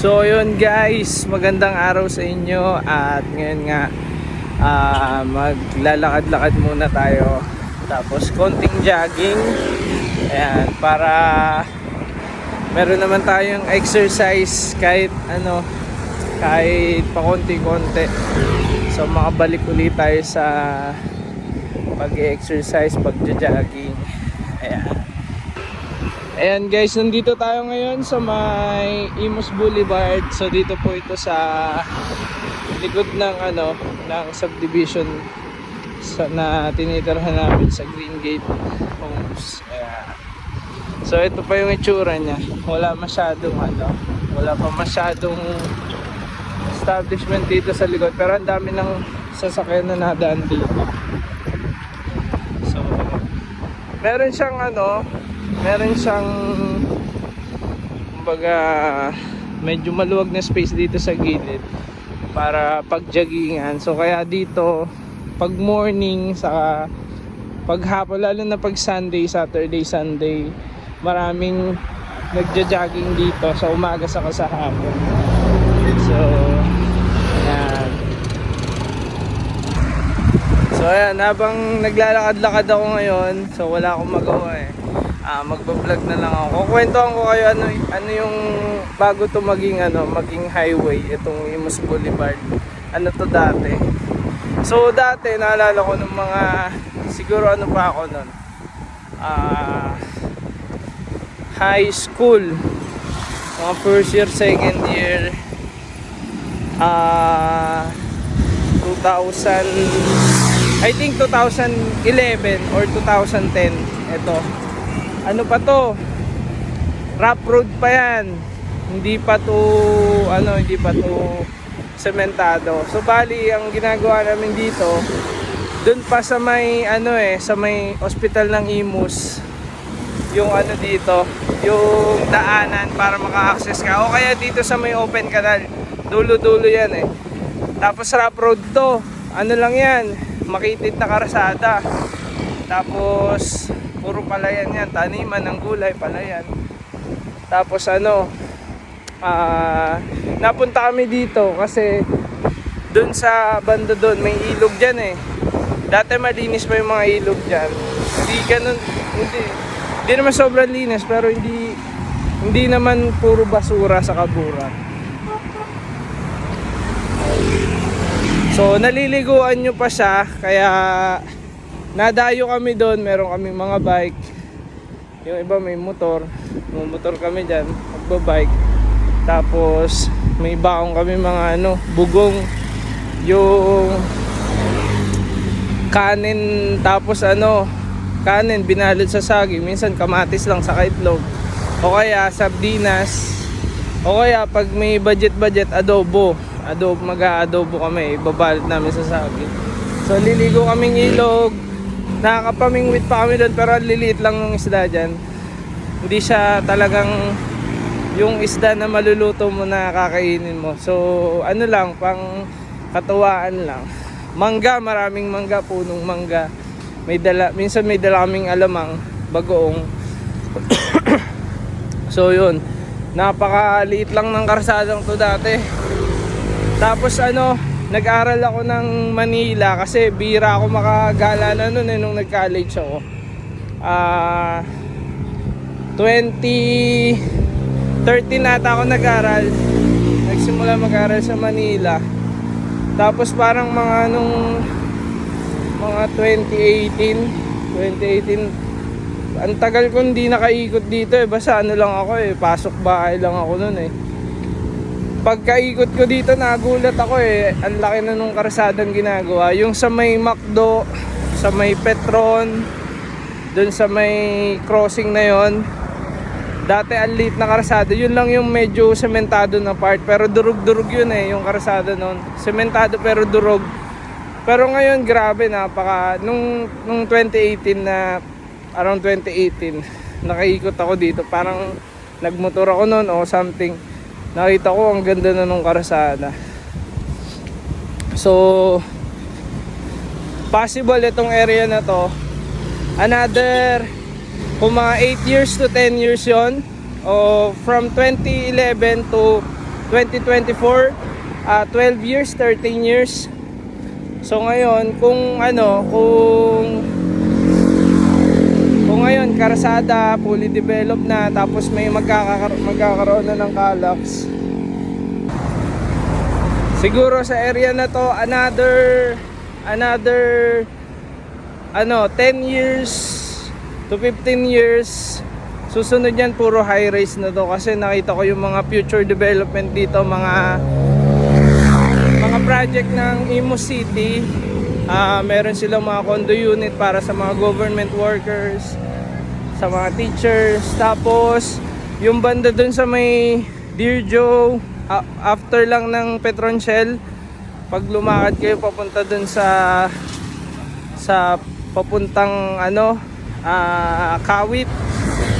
So yun guys, magandang araw sa inyo. At ngayon nga maglalakad-lakad muna tayo. Tapos konting jogging. Ayan, para meron naman tayong exercise kahit pa konti-konti. So makabalik ulit tayo sa pag-exercise, pag-jogging. Ayan guys, nandito tayo ngayon sa may Imus Boulevard. So dito po ito sa likod ng ng subdivision na tinitirhan namin sa Green Gate Homes. Ayan. So ito pa yung itsura niya. Wala pa masyadong establishment dito sa likod, pero ang dami ng sasakyan na nadaan dito. So meron siyang kumbaga medyo maluwag na space dito sa gilid para pag-joggingan. So kaya dito pag morning sa paghapon, lalo na pag Sunday, Saturday, Sunday, maraming nagja-jogging dito sa umaga saka sa hapon. So ayan, habang naglalakad-lakad ako ngayon, so wala akong magawa magbablog na lang ako. Kukwentuhan ko kayo ano yung bago to maging highway, itong Imus Boulevard. Ano to dati? So dati naalala ko nung mga siguro pa ako noon. High school. Mga first year, second year. 2011 or 2010. Ito. Ano pa to? Rough road pa yan. Hindi pa to sementado. So bali ang ginagawa namin dito, doon pa sa may sa may hospital ng Imus, yung dito, yung daanan para maka-access ka, o kaya dito sa may open canal, dulo-dulo yan Tapos rough road to, lang yan, makitid na karasada. Tapos puro palayan yan, taniman ng gulay, palayan. Tapos napunta kami dito kasi dun sa banda doon may ilog dyan Dati malinis pa yung mga ilog dyan. Hindi naman sobrang linis, pero hindi naman puro basura sa kaburan. So naliliguan nyo pa siya, kaya nadayo kami doon. Meron kaming mga bike, yung iba may motor kami dyan, magbabike. Tapos may baong kami mga bugong, yung kanin, tapos kanin binalot sa saging, minsan kamatis lang sa itlog, o kaya sardinas, o kaya pag may budget adobo, mag-aadobo kami, ibabalot namin sa saging. So liligo kaming ilog, nakakapamingwit pa kami doon, pero liliit lang ng isda dyan. Hindi siya talagang yung isda na maluluto mo na kakainin mo. So lang, pang katuwaan lang. Mangga, maraming mangga, punong mangga. Minsan may dala kaming alamang, bagoong. So yun, napakaliit lang ng karsadang to dati. Tapos nag-aral ako ng Manila kasi bira ako makagala na noon nung nag-college ako. 2013 nata ako nag-aral. Nagsimula mag-aral sa Manila. Tapos parang mga 2018, ang tagal ko hindi nakaikot dito basta lang ako pasok bahay lang ako noon Pagkaikot ko dito nagulat ako ang laki na nung karsadang ginagawa. Yung sa may McDo, sa may Petron, dun sa may crossing na yon, dati ang liit na karsada. Yun lang yung medyo sementado na part, pero durug-durug yun yung karsada nun. Sementado pero durug. Pero ngayon grabe, nung 2018 na, around 2018, nakaikot ako dito. Parang nagmotor ako nun o something. Nakita ko ang ganda na nung karsada. So possible itong area na to, another, kung mga 8 years to 10 years yon, o from 2011 to 2024, 12 years, 13 years. So ngayon, kung ngayon karasada, fully developed na, tapos may magkakaroon na ng Calax. Siguro sa area na to, another 10 years to 15 years. Susunod yan, puro high rise na to, kasi nakita ko yung mga future development dito, mga project ng Imus City. Meron silang mga condo unit para sa mga government workers, sa mga teachers. Tapos yung banda dun sa may Dear Joe, after lang ng Petron Shell, pag lumakad kayo papunta dun sa papuntang Kawit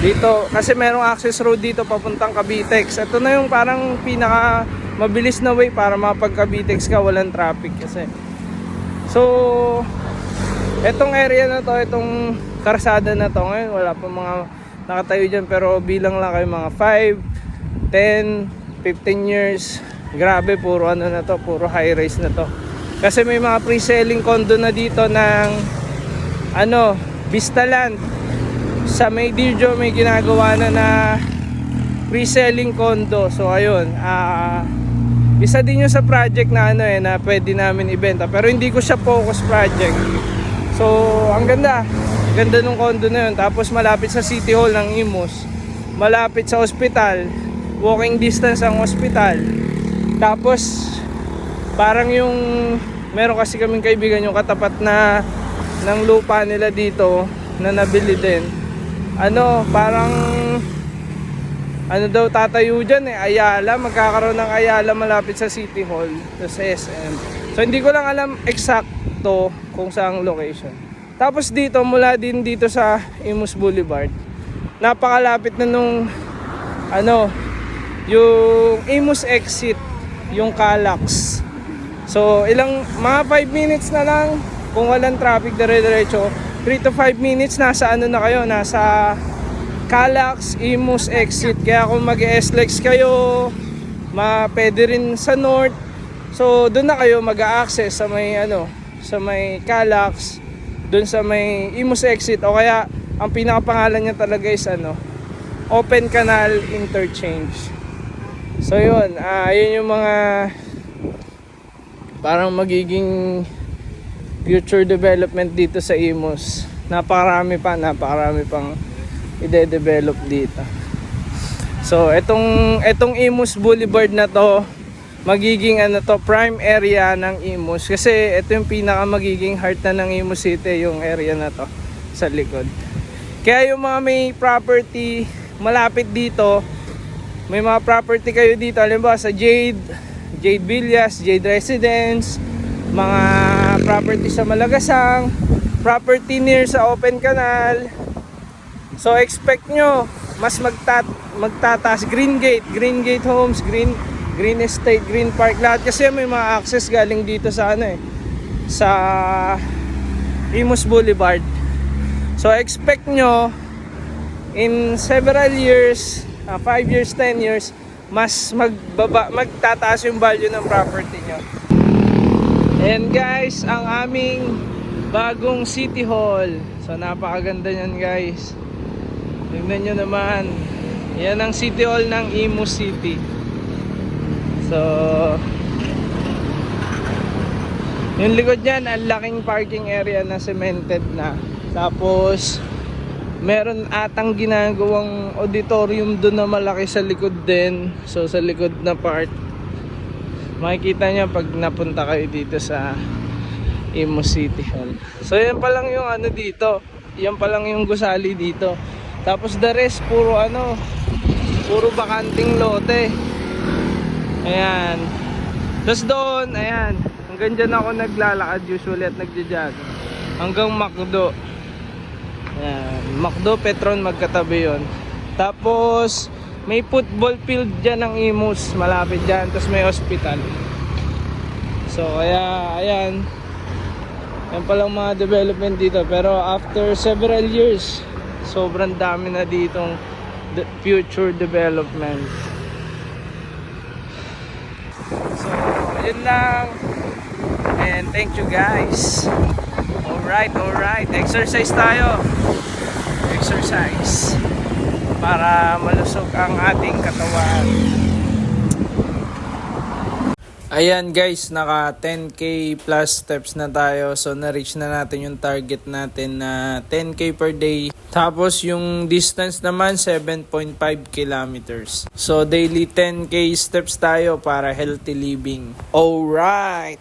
dito, kasi merong access road dito papuntang Cavitex. Ito na yung parang pinaka mabilis na way para mapag Cavitex ka, walang traffic kasi. So etong area na to, itong karsada na to, ngayon wala pa mga nakatayo dyan, pero bilang lang kayo mga 5, 10, 15 years. Grabe, puro na to, puro high rise na to, kasi may mga pre-selling condo na dito ng Vistaland. Sa may Dirjo may ginagawa na pre-selling condo. So ayun, isa din yung sa project na na pwede namin ibenta, pero hindi ko siya focus project. So ang ganda nung condo na yun. Tapos malapit sa City Hall ng Imus, malapit sa ospital, walking distance ang ospital. Tapos parang yung meron kasi kaming kaibigan yung katapat na ng lupa nila dito na nabili din. Parang daw tatayo dyan Ayala, magkakaroon ng Ayala malapit sa City Hall, sa SM. So hindi ko lang alam eksakto kung saang location. Tapos dito, mula din dito sa Imus Boulevard, napakalapit na nung yung Imus exit, yung Calax. So mga 5 minutes na lang kung walang traffic, dire-diretso. 3 to 5 minutes nasa na kayo, nasa Calax Imus exit. Kaya kung mag-SLEX kayo, pwede rin sa north. So doon na kayo mag-a-access sa may sa may Calax, doon sa may Imus exit, o kaya ang pinakapangalan niya talaga is Open Canal Interchange. So yun, yun yung mga parang magiging future development dito sa Imus. Napakarami pang ide-develop dito. So etong Imus Boulevard na to, magiging prime area ng Imus, kasi ito yung pinaka magiging heart na ng Imus City, yung area na to sa likod. Kaya yung mga may property malapit dito, may mga property kayo dito, halimbawa sa Jade Villas, Jade Residence, mga property sa Malagasang, property near sa Open Canal. So expect nyo mas magtataas. Green Gate Homes, Green Estate, Green Park, lahat kasi may mga access galing dito sa sa Imus Boulevard. So expect nyo in several years, 5 years, 10 years, mas magtataas yung value ng property nyo. And guys, ang aming bagong City Hall. So napakaganda niyan guys. Tingnan nyo naman. Yan ang City Hall ng Imus City. So yung likod niyan, ang laking parking area na cemented na. Tapos meron atang ginagawang auditorium doon na malaki sa likod din. So sa likod na part, makikita nyo pag napunta kayo dito sa Imus City Hall. So yan pa lang yung dito. Yan pa lang yung gusali dito. Tapos the rest puro puro bakanting lote. Ayan. Tapos doon, ayan, hanggang dyan ako naglalakad usually at nagja-jog. Hanggang McDo. Ayan, McDo, Petron, magkatabi yun. Tapos may football field dyan ng Imus, malapit dyan. Tapos may hospital. So kaya ayan, yan palang mga development dito. Pero after several years, sobrang dami na ditong future development. yun lang. And thank you guys. Alright. Exercise tayo. Exercise. Para malusog ang ating katawan. Ayan guys, naka 10k plus steps na tayo. So na-reach na natin yung target natin na 10k per day. Tapos yung distance naman 7.5 kilometers. So daily 10k steps tayo para healthy living. Alright!